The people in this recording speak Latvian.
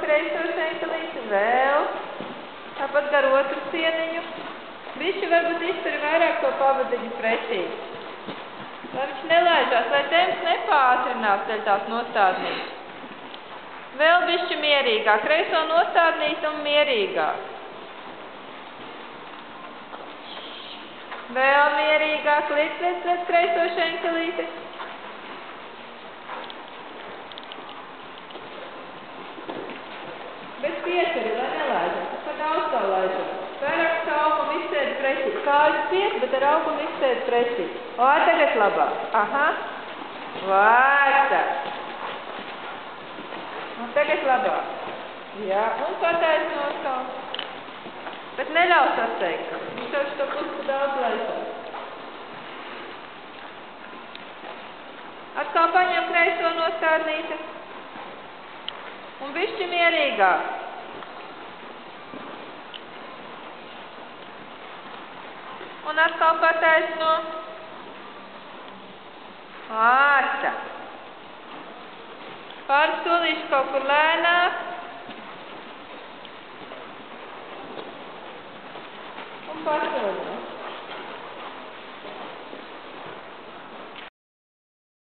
kreiso ženklīti, vēl. Tāpat gar otru sieniņu. Bišķi varbūt izturi vairāk to pavadiņu pretī. Lai viņš nelaižās, lai temps nepātrinās dēļ tās nostādnīs. Vēl bišķi mierīgāk, kreiso nostādnīt un mierīgāk. Vēl mierīgāk, liec kreiso ženklīti. Bez piesari, lai nelaižas, tas par daudz tā laižas. Vairāk kā augumu izsēdi pretī. Kājas pies, bet ar augumu izsēdi pretī. O, tagad labāk. Aha. Vārtāk. Un tagad labāk. Jā, un pataisno atkal. Bet neļaus atsteigt. Viņš tev šo pusi daudz laižās. Atkal paņem kreiso nostādnīti. Un bišķi mierīgāk. Un atkal pataisno. Ārta. Pāris solīši kaut kur lēnāk. Un pasoļo.